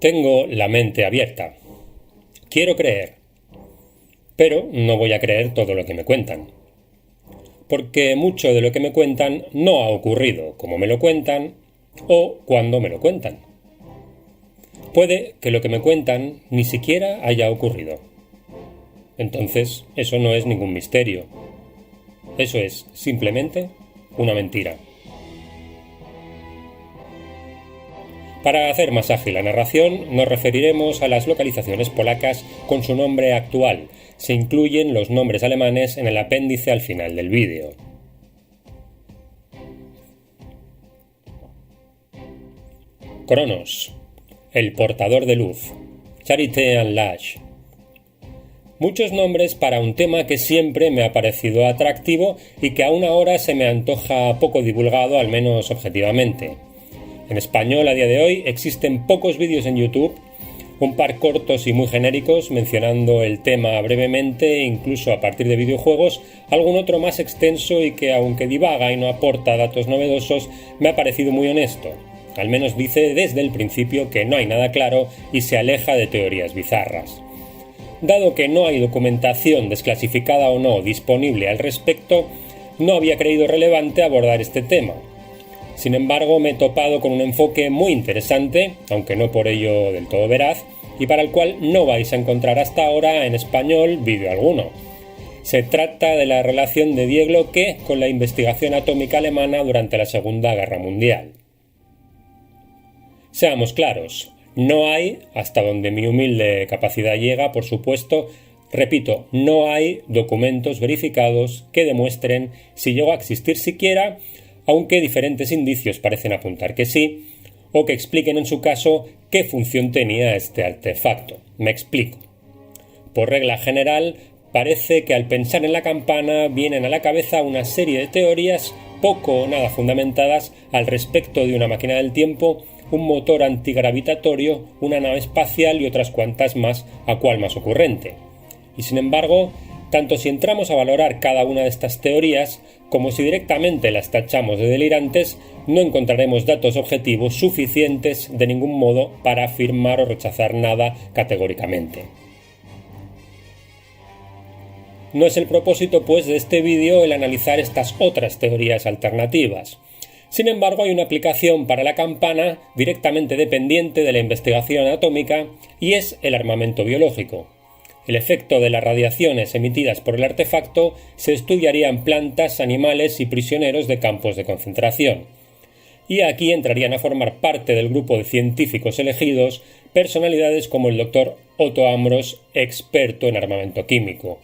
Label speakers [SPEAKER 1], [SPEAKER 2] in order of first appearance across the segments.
[SPEAKER 1] Tengo la mente abierta. Quiero creer, pero no voy a creer todo lo que me cuentan. Porque mucho de lo que me cuentan no ha ocurrido como me lo cuentan o cuando me lo cuentan. Puede que lo que me cuentan ni siquiera haya ocurrido. Entonces, eso no es ningún misterio. Eso es simplemente una mentira. Para hacer más ágil la narración, nos referiremos a las localizaciones polacas con su nombre actual. Se incluyen los nombres alemanes en el apéndice al final del vídeo. Cronos, el portador de luz, Charité en l'Âge. Muchos nombres para un tema que siempre me ha parecido atractivo y que aún ahora se me antoja poco divulgado, al menos objetivamente. En español a día de hoy existen pocos vídeos en YouTube, un par cortos y muy genéricos mencionando el tema brevemente, incluso a partir de videojuegos, algún otro más extenso y que, aunque divaga y no aporta datos novedosos, me ha parecido muy honesto. Al menos dice desde el principio que no hay nada claro y se aleja de teorías bizarras. Dado que no hay documentación desclasificada o no disponible al respecto, no había creído relevante abordar este tema. Sin embargo, me he topado con un enfoque muy interesante, aunque no por ello del todo veraz, y para el cual no vais a encontrar hasta ahora en español vídeo alguno. Se trata de la relación de Die Glocke con la investigación atómica alemana durante la Segunda Guerra Mundial. Seamos claros, no hay, hasta donde mi humilde capacidad llega, por supuesto, repito, no hay documentos verificados que demuestren si llegó a existir siquiera, aunque diferentes indicios parecen apuntar que sí, o que expliquen en su caso qué función tenía este artefacto. Me explico. Por regla general, parece que al pensar en la campana vienen a la cabeza una serie de teorías poco o nada fundamentadas al respecto de una máquina del tiempo, un motor antigravitatorio, una nave espacial y otras cuantas más, a cual más ocurrente. Y sin embargo, tanto si entramos a valorar cada una de estas teorías, como si directamente las tachamos de delirantes, no encontraremos datos objetivos suficientes de ningún modo para afirmar o rechazar nada categóricamente. No es el propósito, pues, de este vídeo el analizar estas otras teorías alternativas. Sin embargo, hay una aplicación para la campana directamente dependiente de la investigación atómica y es el armamento biológico. El efecto de las radiaciones emitidas por el artefacto se estudiaría en plantas, animales y prisioneros de campos de concentración. Y aquí entrarían a formar parte del grupo de científicos elegidos personalidades como el Dr. Otto Ambros, experto en armamento químico.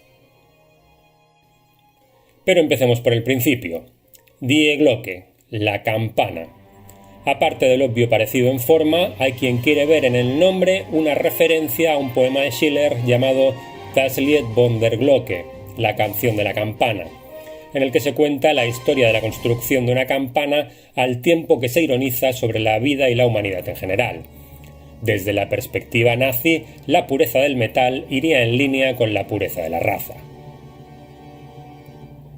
[SPEAKER 1] Pero empecemos por el principio. Die Glocke, la campana. Aparte del obvio parecido en forma, hay quien quiere ver en el nombre una referencia a un poema de Schiller llamado Das Lied von der Glocke, la canción de la campana, en el que se cuenta la historia de la construcción de una campana al tiempo que se ironiza sobre la vida y la humanidad en general. Desde la perspectiva nazi, la pureza del metal iría en línea con la pureza de la raza.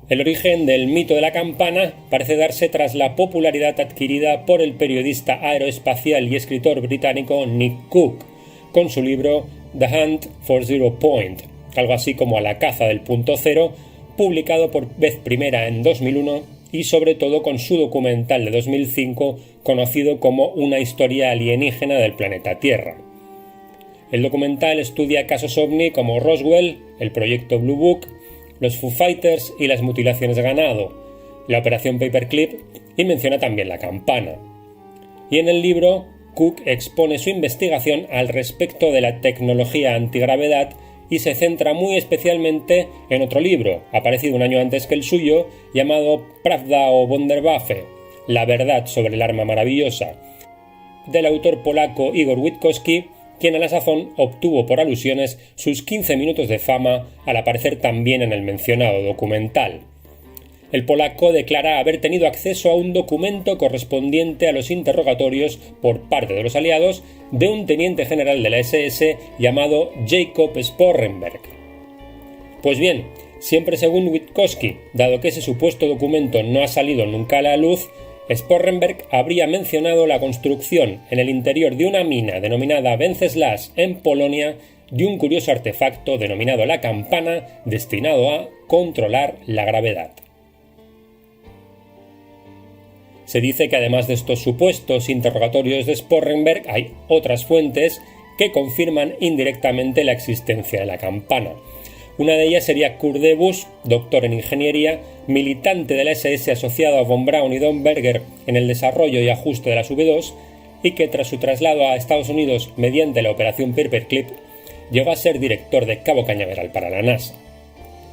[SPEAKER 1] El origen del mito de la campana parece darse tras la popularidad adquirida por el periodista aeroespacial y escritor británico Nick Cook, con su libro The Hunt for Zero Point, algo así como A la caza del punto cero, publicado por vez primera en 2001 y sobre todo con su documental de 2005 conocido como Una historia alienígena del planeta Tierra. El documental estudia casos ovni como Roswell, el proyecto Blue Book, los Foo Fighters y las mutilaciones de ganado, la operación Paperclip y menciona también la campana. Y en el libro, Cook expone su investigación al respecto de la tecnología antigravedad y se centra muy especialmente en otro libro, aparecido un año antes que el suyo, llamado Prawda o Wunderwaffe, la verdad sobre el arma maravillosa, del autor polaco Igor Witkowski, quien a la sazón obtuvo por alusiones sus 15 minutos de fama al aparecer también en el mencionado documental. El polaco declara haber tenido acceso a un documento correspondiente a los interrogatorios por parte de los aliados de un teniente general de la SS llamado Jacob Sporrenberg. Pues bien, siempre según Witkowski, dado que ese supuesto documento no ha salido nunca a la luz, Sporrenberg habría mencionado la construcción en el interior de una mina denominada Wenceslas en Polonia de un curioso artefacto denominado la campana, destinado a controlar la gravedad. Se dice que además de estos supuestos interrogatorios de Sporrenberg hay otras fuentes que confirman indirectamente la existencia de la campana. Una de ellas sería Kurt Debus, doctor en ingeniería, militante de la SS asociado a von Braun y Domberger en el desarrollo y ajuste de las V2, y que tras su traslado a Estados Unidos mediante la operación Paperclip llegó a ser director de Cabo Cañaveral para la NASA.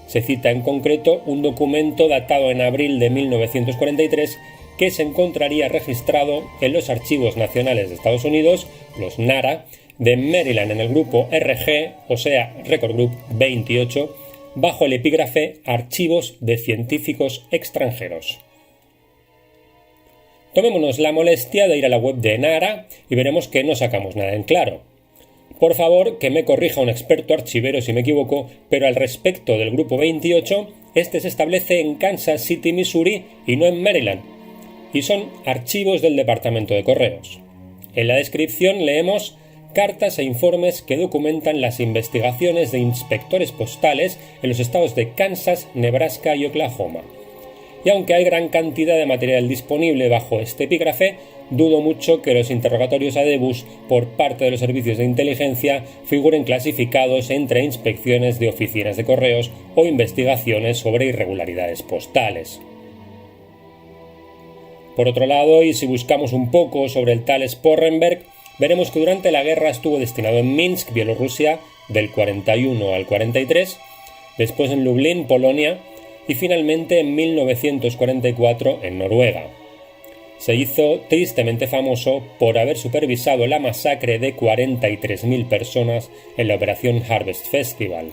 [SPEAKER 1] Se cita en concreto un documento datado en abril de 1943 que se encontraría registrado en los Archivos Nacionales de Estados Unidos, los NARA, de Maryland en el grupo RG, o sea, Record Group 28, bajo el epígrafe Archivos de Científicos Extranjeros. Tomémonos la molestia de ir a la web de NARA y veremos que no sacamos nada en claro. Por favor, que me corrija un experto archivero si me equivoco, pero al respecto del grupo 28, este se establece en Kansas City, Missouri, y no en Maryland, y son archivos del Departamento de Correos. En la descripción leemos cartas e informes que documentan las investigaciones de inspectores postales en los estados de Kansas, Nebraska y Oklahoma. Y aunque hay gran cantidad de material disponible bajo este epígrafe, dudo mucho que los interrogatorios a Debus por parte de los servicios de inteligencia figuren clasificados entre inspecciones de oficinas de correos o investigaciones sobre irregularidades postales. Por otro lado, y si buscamos un poco sobre el tal Sporrenberg, veremos que durante la guerra estuvo destinado en Minsk, Bielorrusia, del 41 al 43, después en Lublin, Polonia, y finalmente en 1944 en Noruega. Se hizo tristemente famoso por haber supervisado la masacre de 43.000 personas en la operación Harvest Festival.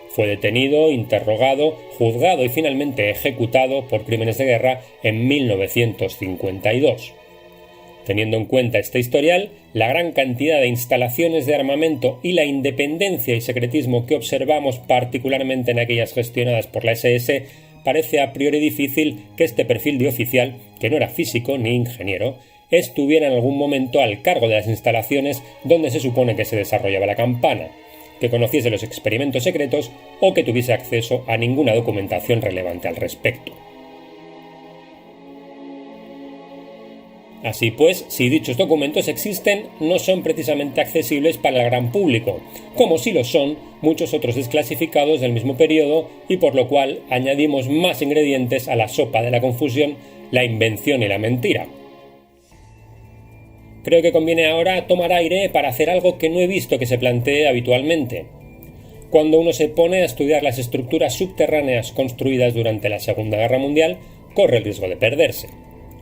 [SPEAKER 1] Fue detenido, interrogado, juzgado y finalmente ejecutado por crímenes de guerra en 1952. Teniendo en cuenta este historial, la gran cantidad de instalaciones de armamento y la independencia y secretismo que observamos particularmente en aquellas gestionadas por la SS, parece a priori difícil que este perfil de oficial, que no era físico ni ingeniero, estuviera en algún momento al cargo de las instalaciones donde se supone que se desarrollaba la campana, que conociese los experimentos secretos o que tuviese acceso a ninguna documentación relevante al respecto. Así pues, si dichos documentos existen, no son precisamente accesibles para el gran público, como sí lo son muchos otros desclasificados del mismo periodo, y por lo cual añadimos más ingredientes a la sopa de la confusión, la invención y la mentira. Creo que conviene ahora tomar aire para hacer algo que no he visto que se plantee habitualmente. Cuando uno se pone a estudiar las estructuras subterráneas construidas durante la Segunda Guerra Mundial, corre el riesgo de perderse.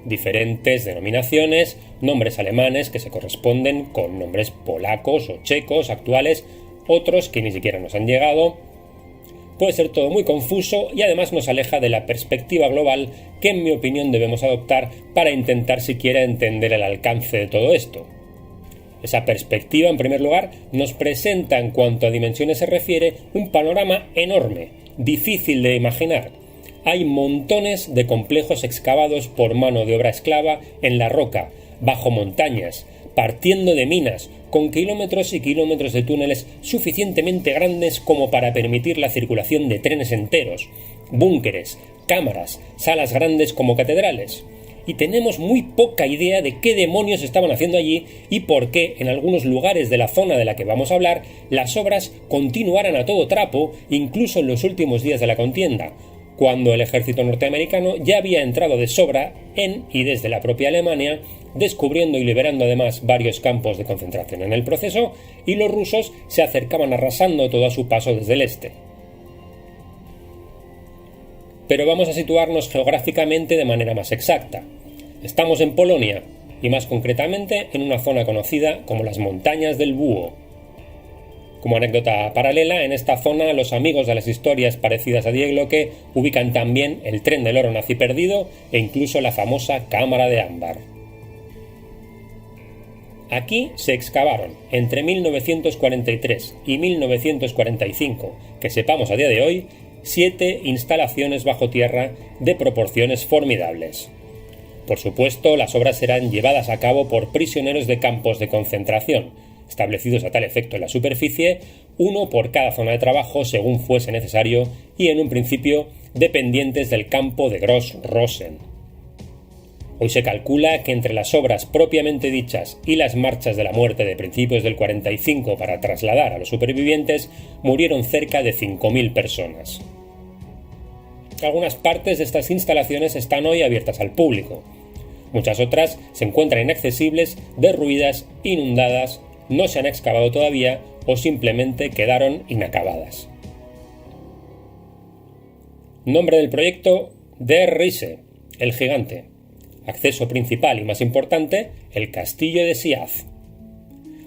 [SPEAKER 1] Diferentes denominaciones, nombres alemanes que se corresponden con nombres polacos o checos actuales, otros que ni siquiera nos han llegado. Puede ser todo muy confuso y además nos aleja de la perspectiva global que en mi opinión debemos adoptar para intentar siquiera entender el alcance de todo esto. Esa perspectiva, en primer lugar, nos presenta en cuanto a dimensiones se refiere un panorama enorme, difícil de imaginar. Hay montones de complejos excavados por mano de obra esclava en la roca, bajo montañas, partiendo de minas, con kilómetros y kilómetros de túneles suficientemente grandes como para permitir la circulación de trenes enteros, búnkeres, cámaras, salas grandes como catedrales. Y tenemos muy poca idea de qué demonios estaban haciendo allí y por qué en algunos lugares de la zona de la que vamos a hablar las obras continuaran a todo trapo incluso en los últimos días de la contienda, cuando el ejército norteamericano ya había entrado de sobra en y desde la propia Alemania, descubriendo y liberando además varios campos de concentración en el proceso, y los rusos se acercaban arrasando todo a su paso desde el este. Pero vamos a situarnos geográficamente de manera más exacta. Estamos en Polonia, y más concretamente en una zona conocida como las Montañas del Búho. Como anécdota paralela, en esta zona los amigos de las historias parecidas a Die Glocke ubican también el tren del oro nazi perdido e incluso la famosa cámara de ámbar. Aquí se excavaron entre 1943 y 1945, que sepamos a día de hoy, 7 instalaciones bajo tierra de proporciones formidables. Por supuesto, las obras serán llevadas a cabo por prisioneros de campos de concentración, establecidos a tal efecto en la superficie, uno por cada zona de trabajo según fuese necesario y en un principio dependientes del campo de Gross-Rosen. Hoy se calcula que entre las obras propiamente dichas y las marchas de la muerte de principios del 45 para trasladar a los supervivientes murieron cerca de 5.000 personas. Algunas partes de estas instalaciones están hoy abiertas al público. Muchas otras se encuentran inaccesibles, derruidas, inundadas, no se han excavado todavía o simplemente quedaron inacabadas. Nombre del proyecto: Der Riese, el gigante. Acceso principal y más importante: el castillo de Siaz.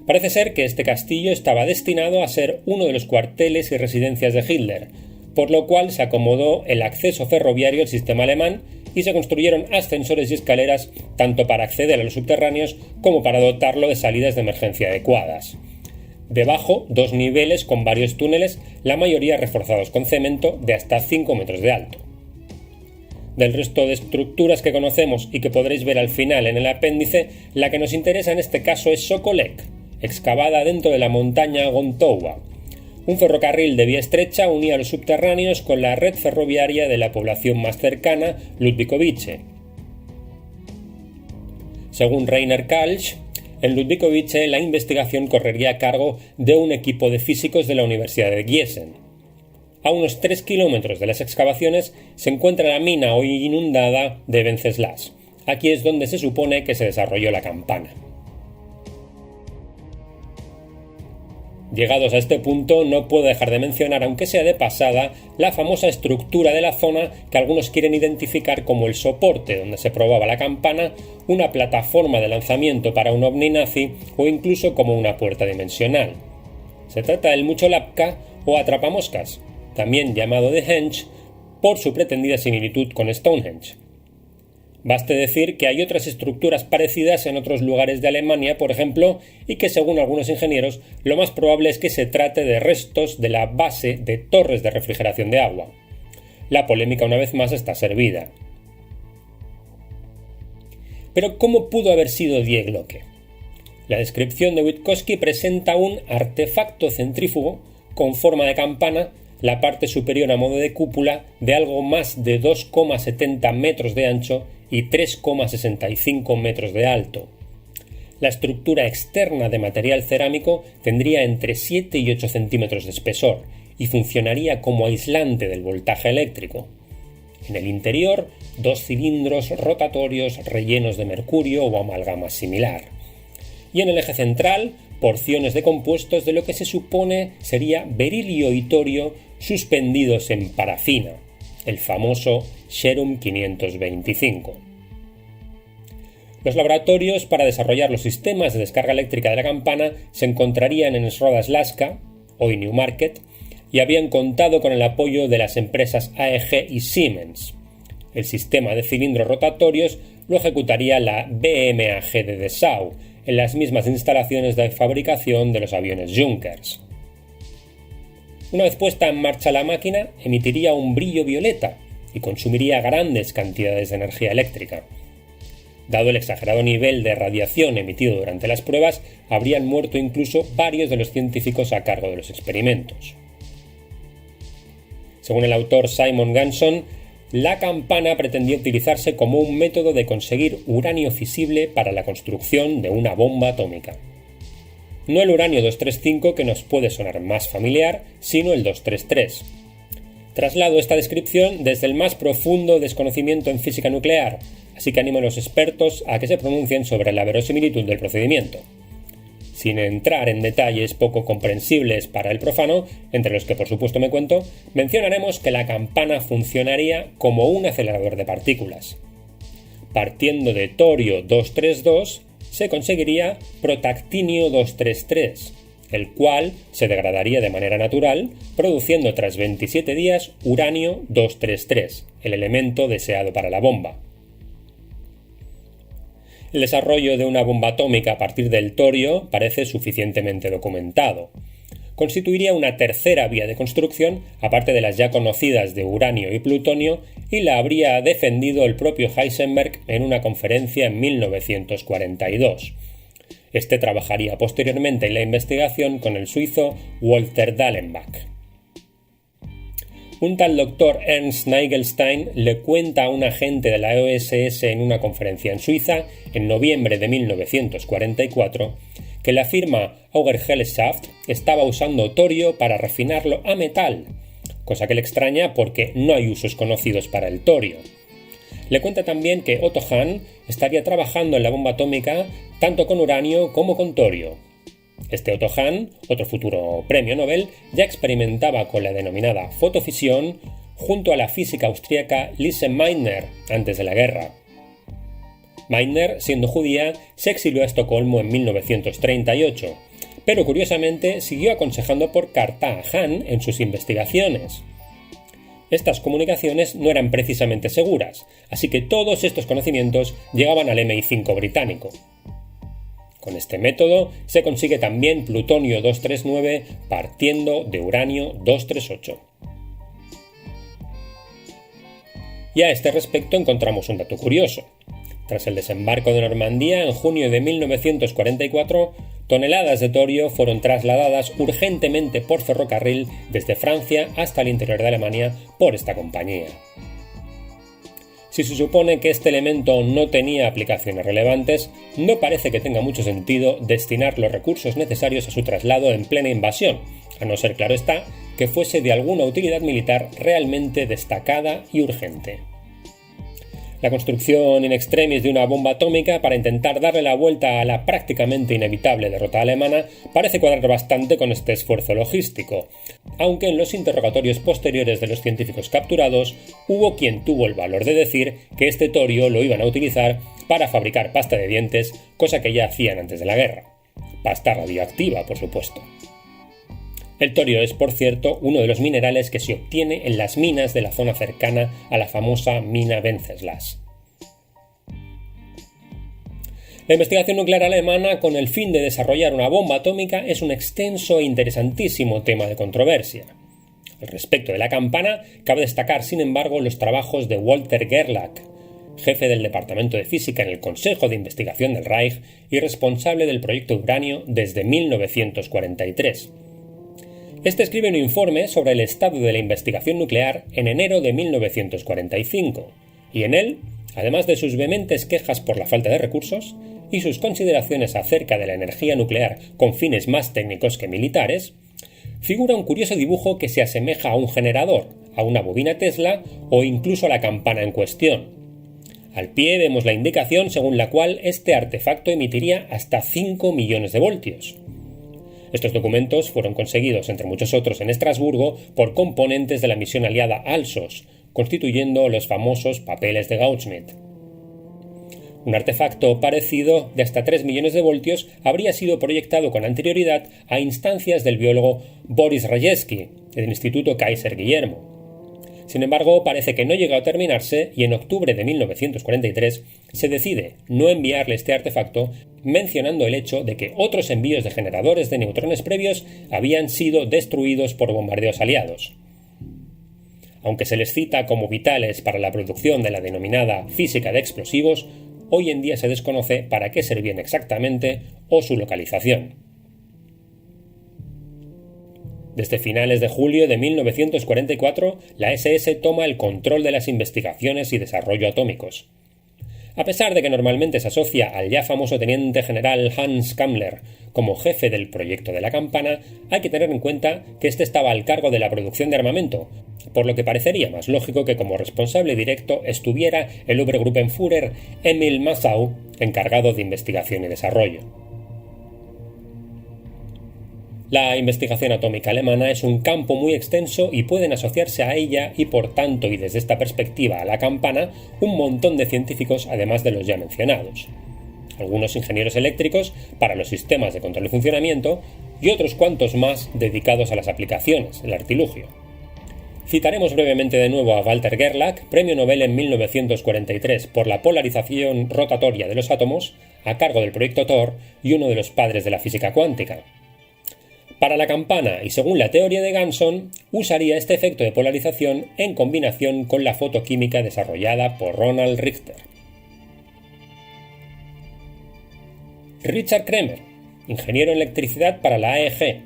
[SPEAKER 1] Parece ser que este castillo estaba destinado a ser uno de los cuarteles y residencias de Hitler, por lo cual se acomodó el acceso ferroviario al sistema alemán y se construyeron ascensores y escaleras tanto para acceder a los subterráneos como para dotarlo de salidas de emergencia adecuadas. Debajo, 2 niveles con varios túneles, la mayoría reforzados con cemento de hasta 5 metros de alto. Del resto de estructuras que conocemos y que podréis ver al final en el apéndice, la que nos interesa en este caso es Sokolek, excavada dentro de la montaña Gontowa. Un ferrocarril de vía estrecha unía los subterráneos con la red ferroviaria de la población más cercana, Ludwikowice. Según Rainer Kalsch, en Ludwikowice la investigación correría a cargo de un equipo de físicos de la Universidad de Gießen. A unos 3 kilómetros de las excavaciones se encuentra la mina hoy inundada de Wenceslas. Aquí es donde se supone que se desarrolló la campana. Llegados a este punto, no puedo dejar de mencionar, aunque sea de pasada, la famosa estructura de la zona que algunos quieren identificar como el soporte donde se probaba la campana, una plataforma de lanzamiento para un ovni nazi o incluso como una puerta dimensional. Se trata del Mucholapka o atrapamoscas, también llamado de Henge, por su pretendida similitud con Stonehenge. Baste decir que hay otras estructuras parecidas en otros lugares de Alemania, por ejemplo, y que según algunos ingenieros lo más probable es que se trate de restos de la base de torres de refrigeración de agua. La polémica una vez más está servida. Pero ¿cómo pudo haber sido Die Glocke? La descripción de Witkowski presenta un artefacto centrífugo con forma de campana, la parte superior a modo de cúpula, de algo más de 2,70 metros de ancho y 3,65 metros de alto. La estructura externa de material cerámico tendría entre 7 y 8 centímetros de espesor y funcionaría como aislante del voltaje eléctrico. En el interior, 2 cilindros rotatorios rellenos de mercurio o amalgama similar. Y en el eje central, porciones de compuestos de lo que se supone sería berilio y torio suspendidos en parafina, el famoso Serum 525. Los laboratorios para desarrollar los sistemas de descarga eléctrica de la campana se encontrarían en Srodasłaska, hoy Newmarket, y habían contado con el apoyo de las empresas AEG y Siemens. El sistema de cilindros rotatorios lo ejecutaría la BMAG de Dessau, en las mismas instalaciones de fabricación de los aviones Junkers. Una vez puesta en marcha la máquina, emitiría un brillo violeta y consumiría grandes cantidades de energía eléctrica. Dado el exagerado nivel de radiación emitido durante las pruebas, habrían muerto incluso varios de los científicos a cargo de los experimentos. Según el autor Simon Ganson, la campana pretendía utilizarse como un método de conseguir uranio fisible para la construcción de una bomba atómica. No el uranio 235 que nos puede sonar más familiar, sino el 233. Traslado esta descripción desde el más profundo desconocimiento en física nuclear, así que animo a los expertos a que se pronuncien sobre la verosimilitud del procedimiento. Sin entrar en detalles poco comprensibles para el profano, entre los que por supuesto me cuento, mencionaremos que la campana funcionaría como un acelerador de partículas. Partiendo de torio 232, se conseguiría protactinio 233, el cual se degradaría de manera natural, produciendo tras 27 días uranio 233, el elemento deseado para la bomba. El desarrollo de una bomba atómica a partir del torio parece suficientemente documentado. constituiría una tercera vía de construcción, aparte de las ya conocidas de uranio y plutonio, y la habría defendido el propio Heisenberg en una conferencia en 1942. Este trabajaría posteriormente en la investigación con el suizo Walter Dallenbach. Un tal doctor Ernst Nagelstein le cuenta a un agente de la OSS en una conferencia en Suiza, en noviembre de 1944, que la firma Auger Gesellschaft estaba usando torio para refinarlo a metal, cosa que le extraña porque no hay usos conocidos para el torio. Le cuenta también que Otto Hahn estaría trabajando en la bomba atómica tanto con uranio como con torio. Este Otto Hahn, otro futuro premio Nobel, ya experimentaba con la denominada fotofisión junto a la física austríaca Lise Meitner antes de la guerra. Meitner, siendo judía, se exilió a Estocolmo en 1938, pero curiosamente siguió aconsejando por carta a Hahn en sus investigaciones. Estas comunicaciones no eran precisamente seguras, así que todos estos conocimientos llegaban al MI5 británico. Con este método se consigue también plutonio 239 partiendo de uranio 238. Y a este respecto encontramos un dato curioso. Tras el desembarco de Normandía en junio de 1944, toneladas de torio fueron trasladadas urgentemente por ferrocarril desde Francia hasta el interior de Alemania por esta compañía. Si se supone que este elemento no tenía aplicaciones relevantes, no parece que tenga mucho sentido destinar los recursos necesarios a su traslado en plena invasión, a no ser, claro está, que fuese de alguna utilidad militar realmente destacada y urgente. La construcción in extremis de una bomba atómica para intentar darle la vuelta a la prácticamente inevitable derrota alemana parece cuadrar bastante con este esfuerzo logístico, aunque en los interrogatorios posteriores de los científicos capturados hubo quien tuvo el valor de decir que este torio lo iban a utilizar para fabricar pasta de dientes, cosa que ya hacían antes de la guerra. Pasta radioactiva, por supuesto. El torio es, por cierto, uno de los minerales que se obtiene en las minas de la zona cercana a la famosa mina Wenceslas. La investigación nuclear alemana con el fin de desarrollar una bomba atómica es un extenso e interesantísimo tema de controversia. Al respecto de la campana, cabe destacar, sin embargo, los trabajos de Walter Gerlach, jefe del Departamento de Física en el Consejo de Investigación del Reich y responsable del proyecto de uranio desde 1943. Este escribe un informe sobre el estado de la investigación nuclear en enero de 1945, y en él, además de sus vehementes quejas por la falta de recursos y sus consideraciones acerca de la energía nuclear con fines más técnicos que militares, figura un curioso dibujo que se asemeja a un generador, a una bobina Tesla o incluso a la campana en cuestión. Al pie vemos la indicación según la cual este artefacto emitiría hasta 5 millones de voltios. Estos documentos fueron conseguidos, entre muchos otros, en Estrasburgo por componentes de la misión aliada Alsos, constituyendo los famosos papeles de Gauss-Schmidt. Un artefacto parecido de hasta 3 millones de voltios habría sido proyectado con anterioridad a instancias del biólogo Boris Rejewski, del Instituto Kaiser Guillermo. Sin embargo, parece que no llegó a terminarse y en octubre de 1943 se decide no enviarle este artefacto, mencionando el hecho de que otros envíos de generadores de neutrones previos habían sido destruidos por bombardeos aliados. Aunque se les cita como vitales para la producción de la denominada física de explosivos, hoy en día se desconoce para qué servían exactamente o su localización. Desde finales de julio de 1944, la SS toma el control de las investigaciones y desarrollo atómicos. A pesar de que normalmente se asocia al ya famoso teniente general Hans Kammler como jefe del proyecto de la campana, hay que tener en cuenta que este estaba al cargo de la producción de armamento, por lo que parecería más lógico que como responsable directo estuviera el Obergruppenführer Emil Massow, encargado de investigación y desarrollo. La investigación atómica alemana es un campo muy extenso y pueden asociarse a ella y por tanto y desde esta perspectiva a la campana un montón de científicos además de los ya mencionados. Algunos ingenieros eléctricos para los sistemas de control y funcionamiento y otros cuantos más dedicados a las aplicaciones, el artilugio. Citaremos brevemente de nuevo a Walter Gerlach, premio Nobel en 1943 por la polarización rotatoria de los átomos, a cargo del proyecto Thor y uno de los padres de la física cuántica. Para la campana, y según la teoría de Ganson, usaría este efecto de polarización en combinación con la fotoquímica desarrollada por Ronald Richter. Richard Kremer, ingeniero en electricidad para la AEG.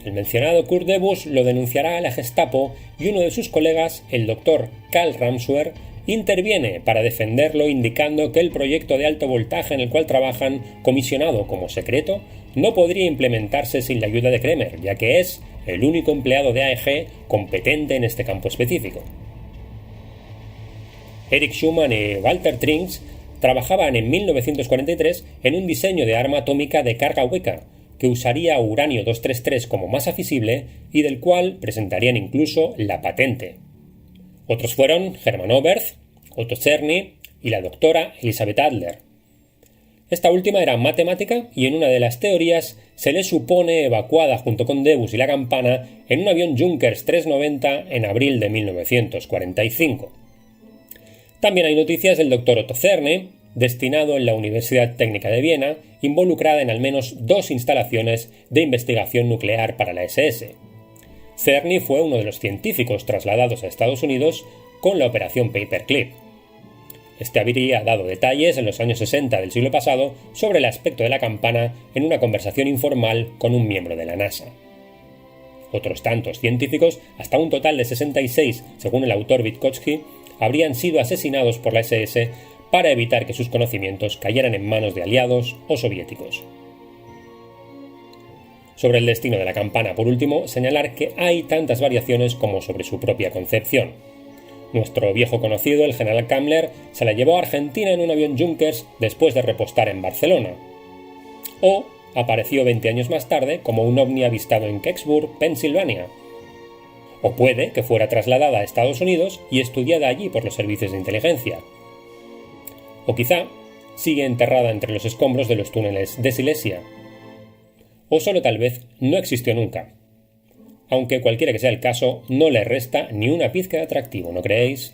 [SPEAKER 1] El mencionado Kurt Debus lo denunciará a la Gestapo y uno de sus colegas, el doctor Karl Ramsauer, interviene para defenderlo indicando que el proyecto de alto voltaje en el cual trabajan, comisionado como secreto, no podría implementarse sin la ayuda de Kremer, ya que es el único empleado de AEG competente en este campo específico. Eric Schumann y Walter Trinks trabajaban en 1943 en un diseño de arma atómica de carga hueca, que usaría uranio 233 como masa fisible y del cual presentarían incluso la patente. Otros fueron Hermann Oberth, Otto Czerny y la doctora Elisabeth Adler. Esta última era matemática y en una de las teorías se le supone evacuada junto con Debus y la campana en un avión Junkers 390 en abril de 1945. También hay noticias del doctor Otto Czerny, destinado en la Universidad Técnica de Viena, involucrada en al menos 2 instalaciones de investigación nuclear para la SS. Czerny fue uno de los científicos trasladados a Estados Unidos con la operación Paperclip. Este habría dado detalles en los años 60 del siglo pasado sobre el aspecto de la campana en una conversación informal con un miembro de la NASA. Otros tantos científicos, hasta un total de 66, según el autor Vítkotsky, habrían sido asesinados por la SS para evitar que sus conocimientos cayeran en manos de aliados o soviéticos. Sobre el destino de la campana, por último, señalar que hay tantas variaciones como sobre su propia concepción. Nuestro viejo conocido, el general Kammler, se la llevó a Argentina en un avión Junkers después de repostar en Barcelona. O apareció 20 años más tarde como un ovni avistado en Kecksburg, Pensilvania. O puede que fuera trasladada a Estados Unidos y estudiada allí por los servicios de inteligencia. O quizá sigue enterrada entre los escombros de los túneles de Silesia. O solo tal vez no existió nunca. Aunque cualquiera que sea el caso, no le resta ni una pizca de atractivo, ¿no creéis?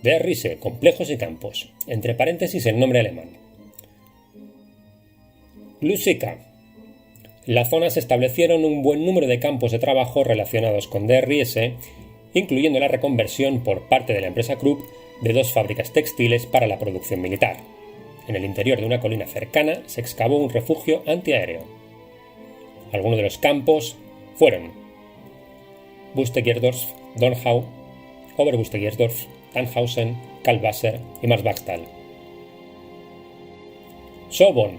[SPEAKER 1] Der Riese, complejos y campos. Entre paréntesis el nombre alemán. Lusika. En la zona se establecieron un buen número de campos de trabajo relacionados con Der Riese, incluyendo la reconversión por parte de la empresa Krupp de 2 fábricas textiles para la producción militar. En el interior de una colina cercana se excavó un refugio antiaéreo. Algunos de los campos fueron Bustegierdorf, Donau, Oberbustegierdorf, Tannhausen, Kalbwasser y Marsbachtal. Sobon.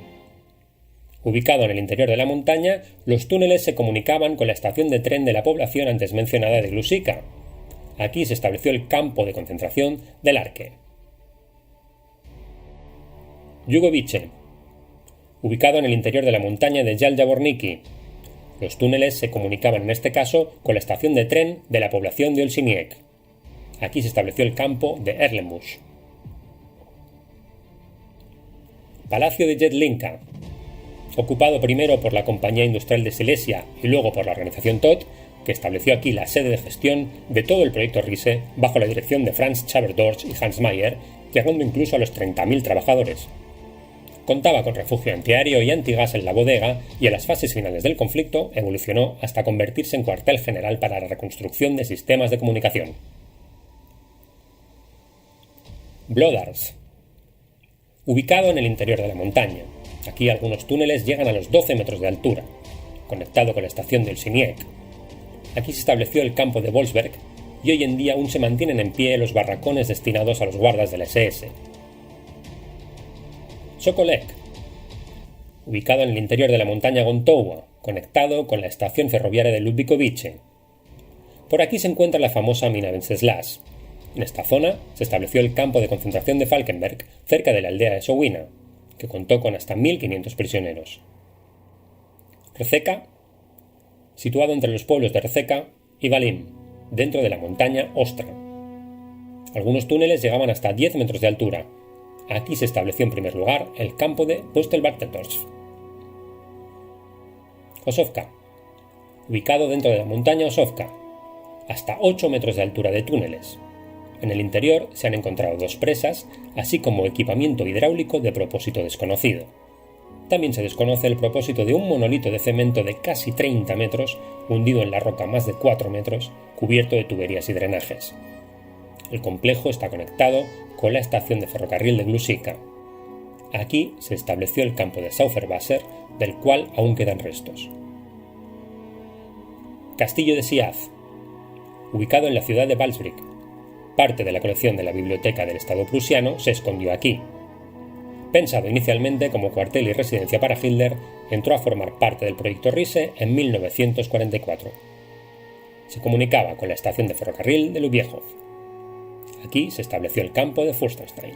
[SPEAKER 1] Ubicado en el interior de la montaña, los túneles se comunicaban con la estación de tren de la población antes mencionada de Glusika. Aquí se estableció el campo de concentración del Arque. Jugovice. Ubicado en el interior de la montaña de Jaljavorniki. Los túneles se comunicaban en este caso con la estación de tren de la población de Olsiniek. Aquí se estableció el campo de Erlenbusch. Palacio de Jedlinka. Ocupado primero por la Compañía Industrial de Silesia y luego por la organización Todt, que estableció aquí la sede de gestión de todo el proyecto Riese bajo la dirección de Franz Xaver-Dorsch y Hans Mayer, llegando incluso a los 30.000 trabajadores. Contaba con refugio antiaéreo y antigas en la bodega y en las fases finales del conflicto evolucionó hasta convertirse en cuartel general para la reconstrucción de sistemas de comunicación. Blodars. Ubicado en el interior de la montaña. Aquí algunos túneles llegan a los 12 metros de altura, conectado con la estación de Olsiniek. Aquí se estableció el campo de Wolfsberg y hoy en día aún se mantienen en pie los barracones destinados a los guardas del SS. Sokolek. Ubicado en el interior de la montaña Gontowa, conectado con la estación ferroviaria de Ludwikowice. Por aquí se encuentra la famosa mina Venceslas. En esta zona se estableció el campo de concentración de Falkenberg, cerca de la aldea de Sowina, que contó con hasta 1.500 prisioneros. Rezeka. Situado entre los pueblos de Rezeka y Valim, dentro de la montaña Ostra. Algunos túneles llegaban hasta 10 metros de altura. Aquí se estableció en primer lugar el campo de Postelbartetorf. Osovka. Ubicado dentro de la montaña Osovka, hasta 8 metros de altura de túneles. En el interior se han encontrado 2 presas, así como equipamiento hidráulico de propósito desconocido. También se desconoce el propósito de un monolito de cemento de casi 30 metros, hundido en la roca más de 4 metros, cubierto de tuberías y drenajes. El complejo está conectado con la estación de ferrocarril de Glusica. Aquí se estableció el campo de Sauferwasser, del cual aún quedan restos. Castillo de Siaz, ubicado en la ciudad de Walsbrück. Parte de la colección de la Biblioteca del Estado prusiano se escondió aquí. Pensado inicialmente como cuartel y residencia para Hitler, entró a formar parte del proyecto Riese en 1944. Se comunicaba con la estación de ferrocarril de Lubiechów. Aquí se estableció el campo de Fürstenstein.